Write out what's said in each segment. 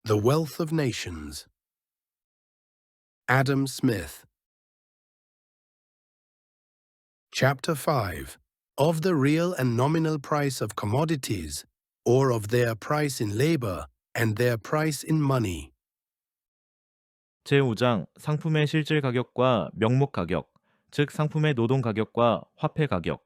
The Wealth of Nations. Adam Smith. Chapter 5. Of the real and nominal price of commodities, or of their price in labor and their price in money. 제5장 상품의 실질 가격과 명목 가격, 즉 상품의 노동 가격과 화폐 가격.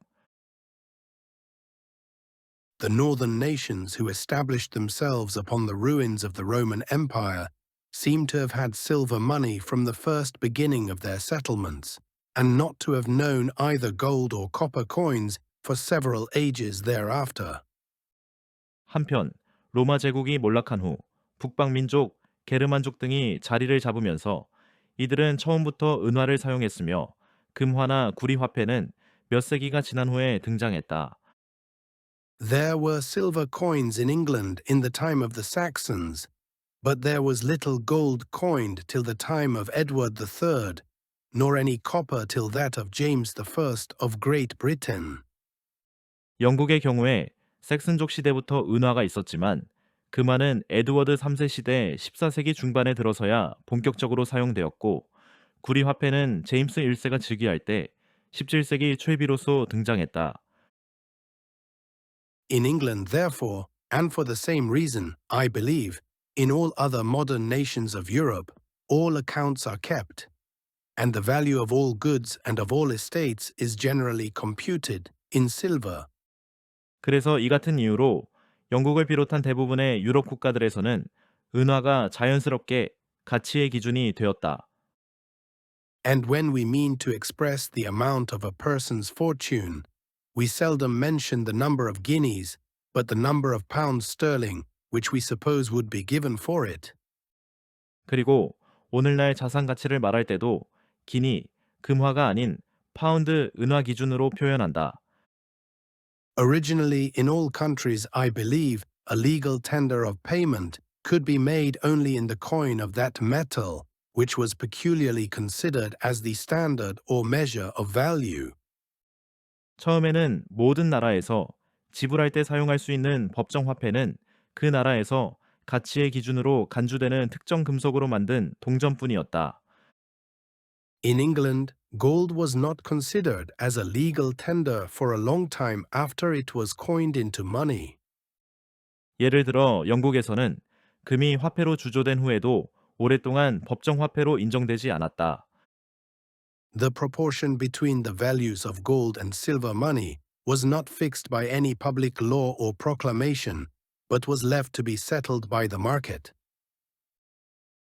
The northern nations who established themselves upon the ruins of the Roman Empire seem to have had silver money from the first beginning of their settlements, and not to have known either gold or copper coins for several ages thereafter. 한편 로마 제국이 몰락한 후 북방 민족, 게르만족 등이 자리를 잡으면서 이들은 처음부터 은화를 사용했으며 금화나 구리 화폐는 몇 세기가 지난 후에 등장했다. There were silver coins in England in the time of the Saxons, but there was little gold coined till the time of Edward III, nor any copper till that of James I of Great Britain. 영국의 경우에 섹슨족 시대부터 은화가 있었지만 금화는 에드워드 3세 시대 14세기 중반에 들어서야 본격적으로 사용되었고 구리 화폐는 제임스 1세가 즉위할 때 17세기 초에 비로소 등장했다. In England, therefore, and for the same reason, I believe, in all other modern nations of Europe, all accounts are kept, and the value of all goods and of all estates is generally computed in silver. 그래서 이 같은 이유로 영국을 비롯한 대부분의 유럽 국가들에서는 은화가 자연스럽게 가치의 기준이 되었다. And when we mean to express the amount of a person's fortune, we seldom mention the number of guineas, but the number of pounds sterling, which we suppose would be given for it. 그리고 오늘날 자산 가치를 말할 때도 기니, 금화가 아닌 파운드 은화 기준으로 표현한다. Originally, in all countries, I believe, a legal tender of payment could be made only in the coin of that metal, which was peculiarly considered as the standard or measure of value. 처음에는 모든 나라에서 지불할 때 사용할 수 있는 법정 화폐는 그 나라에서 가치의 기준으로 간주되는 특정 금속으로 만든 동전뿐이었다. In England, gold was not considered as a legal tender for a long time after it was coined into money. 예를 들어 영국에서는 금이 화폐로 주조된 후에도 오랫동안 법정 화폐로 인정되지 않았다. The proportion between the values of gold and silver money was not fixed by any public law or proclamation, but was left to be settled by the market.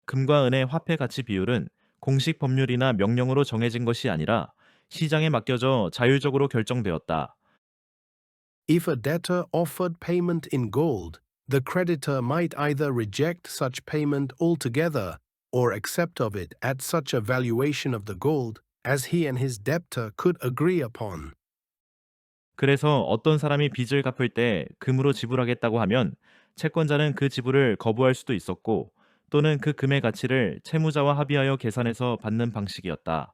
금과 은의 화폐 가치 비율은 공식 법률이나 명령으로 정해진 것이 아니라 시장에 맡겨져 자율적으로 결정되었다. If a debtor offered payment in gold, the creditor might either reject such payment altogether or accept of it at such a valuation of the gold as he and his debtor could agree upon. 그래서 어떤 사람이 빚을 갚을 때 금으로 지불하겠다고 하면 채권자는 그 지불을 거부할 수도 있었고 또는 그 금의 가치를 채무자와 합의하여 계산해서 받는 방식이었다.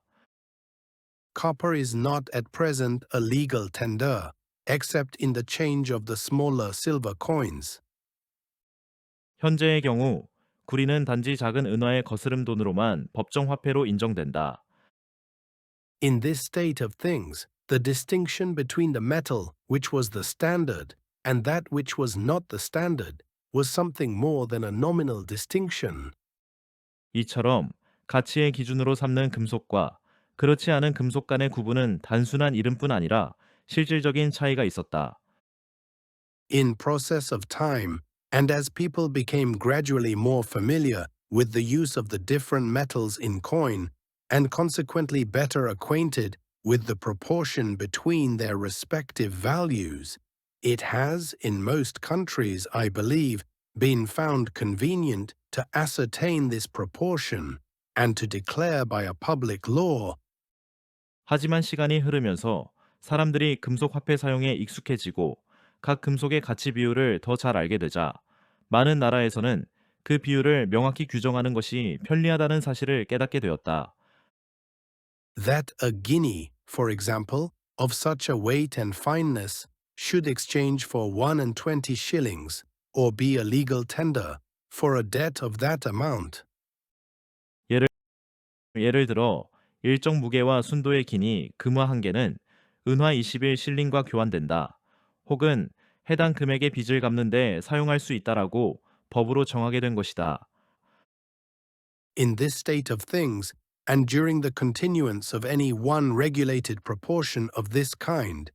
Copper is not at present a legal tender, except in the change of the smaller silver coins. 현재의 경우 구리는 단지 작은 은화의 거스름 돈으로만 법정 화폐로 인정된다. In this state of things, the distinction between the metal which was the standard and that which was not the standard was something more than a nominal distinction. 이처럼 가치의 기준으로 삼는 금속과 그렇지 않은 금속 간의 구분은 단순한 이름뿐 아니라 실질적인 차이가 있었다. In process of time, and as people became gradually more familiar with the use of the different metals in coin, and consequently better acquainted with the proportion between their respective values, it has, in most countries, I believe, been found convenient to ascertain this proportion and to declare by a public law. 하지만 시간이 흐르면서 사람들이 금속 화폐 사용에 익숙해지고 각 금속의 가치 비율을 더 잘 알게 되자 많은 나라에서는 그 비율을 명확히 규정하는 것이 편리하다는 사실을 깨닫게 되었다. That a guinea, for example, of such a weight and fineness should exchange for 1 and 20 shillings, or be a legal tender, for a debt of that amount. 예를 들어 일정 무게와 순도의 기니 금화 한 개는 은화 20일 실링과 교환된다. 혹은 해당 금액의 빚을 갚는 데 사용할 수 있다라고 법으로 정하게 된 것이다. In this state of things, and during the continuance of any one regulated proportion of this kind,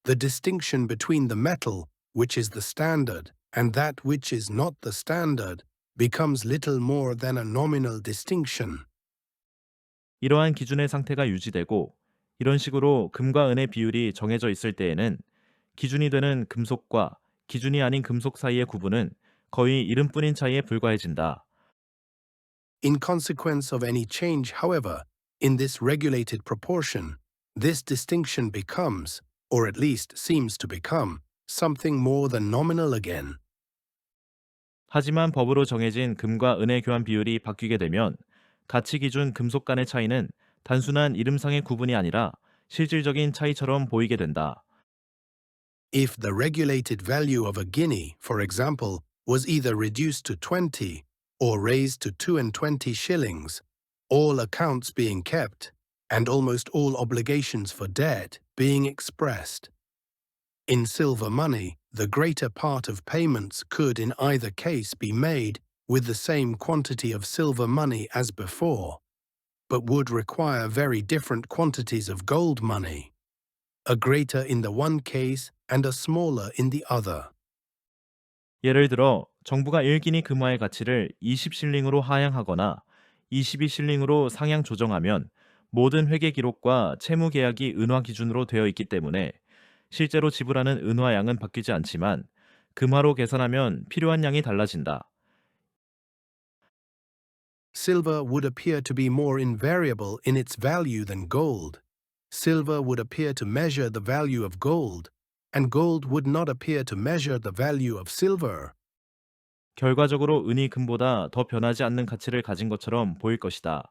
the distinction between the metal, which is the standard, and that which is not the standard, becomes little more than a nominal distinction. 이러한 기준의 상태가 유지되고 이런 식으로 금과 은의 비율이 정해져 있을 때에는 기준이 되는 금속과 기준이 아닌 금속 사이의 구분은 거의 이름뿐인 차이에 불과해진다. In consequence of any change, however, in this regulated proportion, this distinction becomes, or at least seems to become, something more than nominal again. 하지만 법으로 정해진 금과 은의 교환 비율이 바뀌게 되면 가치 기준 금속 간의 차이는 단순한 이름상의 구분이 아니라 실질적인 차이처럼 보이게 된다. If the regulated value of a guinea, for example, was either reduced to 20 or raised to 2 shillings, all accounts being kept, and almost all obligations for debt being expressed. In silver money, the greater part of payments could in either case be made with the same quantity of silver money as before, but would require very different quantities of gold money, a greater in the one case and a smaller in the other. 예를 들어 정부가 1기니 금화의 가치를 20실링으로 하향하거나 22실링으로 상향 조정하면 모든 회계 기록과 채무 계약이 은화 기준으로 되어 있기 때문에 실제로 지불하는 은화 양은 바뀌지 않지만 금화로 계산하면 필요한 양이 달라진다. Silver would appear to be more invariable in its value than gold. Silver would appear to measure the value of gold, and gold would not appear to measure the value of silver. 결과적으로 은이 금보다 더 변하지 않는 가치를 가진 것처럼 보일 것이다.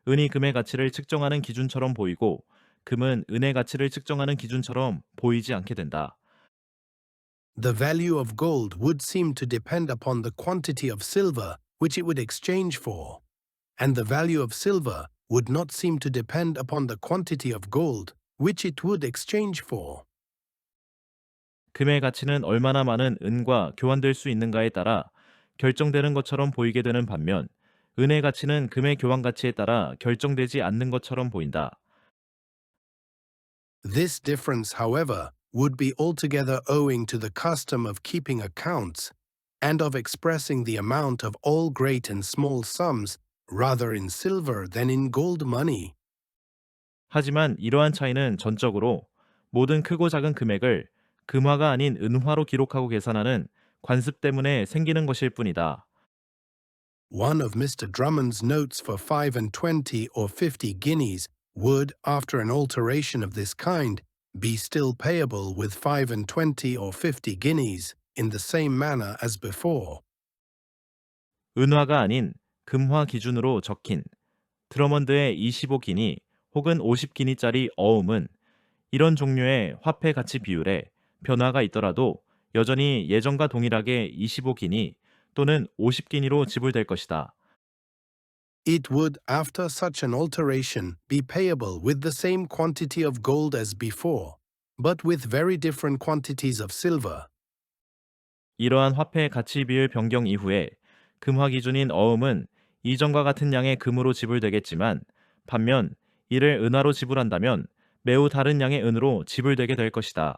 은이 금의 가치를 측정하는 기준처럼 보이고 금은 은의 가치를 측정하는 기준처럼 보이지 않게 된다. The value of gold would seem to depend upon the quantity of silver which it would exchange for, and the value of silver would not seem to depend upon the quantity of gold which it would exchange for. 금의 가치는 얼마나 많은 은과 교환될 수 있는가에 따라 결정되는 것처럼 보이게 되는 반면 은의 가치는 금의 교환 가치에 따라 결정되지 않는 것처럼 보인다. This difference, however, would be altogether owing to the custom of keeping accounts and of expressing the amount of all great and small sums rather in silver than in gold money. 하지만 이러한 차이는 전적으로 모든 크고 작은 금액을 금화가 아닌 은화로 기록하고 계산하는 관습 때문에 생기는 것일 뿐이다. One of Mr. Drummond's notes for 5 or 50 guineas would, after an alteration of this kind, be still payable with 5 or 50 guineas in the same manner as before. 은화가 아닌 금화 기준으로 적힌 드러먼드의 25기니 혹은 50기니짜리 어음은 이런 종류의 화폐 가치 비율에 변화가 있더라도 여전히 예전과 동일하게 25기니 또는 50기니로 지불될 것이다. It would, after such an alteration, be payable with the same quantity of gold as before, but with very different quantities of silver. 이러한 화폐 가치 비율 변경 이후에 금화 기준인 어음은 이전과 같은 양의 금으로 지불되겠지만 반면 이를 은화로 지불한다면 매우 다른 양의 은으로 지불되게 될 것이다.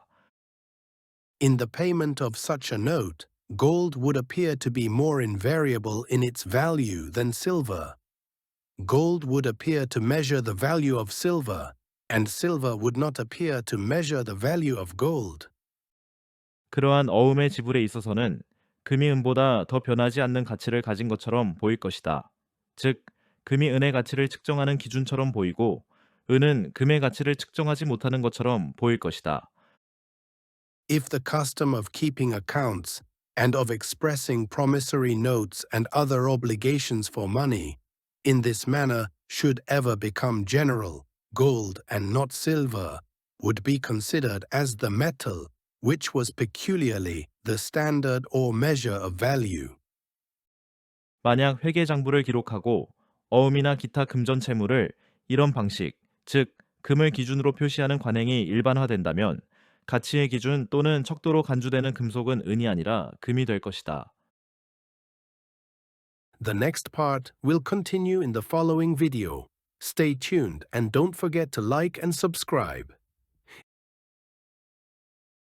In the payment of such a note, gold would appear to be more invariable in its value than silver. Gold would appear to measure the value of silver, and silver would not appear to measure the value of gold. 그러한 어음의 지불에 있어서는 금이 은보다 더 변하지 않는 가치를 가진 것처럼 보일 것이다. 즉, 금이 은의 가치를 측정하는 기준처럼 보이고 은은 금의 가치를 측정하지 못하는 것처럼 보일 것이다. If the custom of keeping accounts and of expressing promissory notes and other obligations for money in this manner should ever become general, gold and not silver would be considered as the metal which was peculiarly the standard or measure of value. 만약 회계장부를 기록하고 어음이나 기타 금전 채무를 이런 방식, 즉 금을 기준으로 표시하는 관행이 일반화된다면 가치의 기준 또는 척도로 간주되는 금속은 은이 아니라 금이 될 것이다. The next part will continue in the following video. Stay tuned and don't forget to like and subscribe.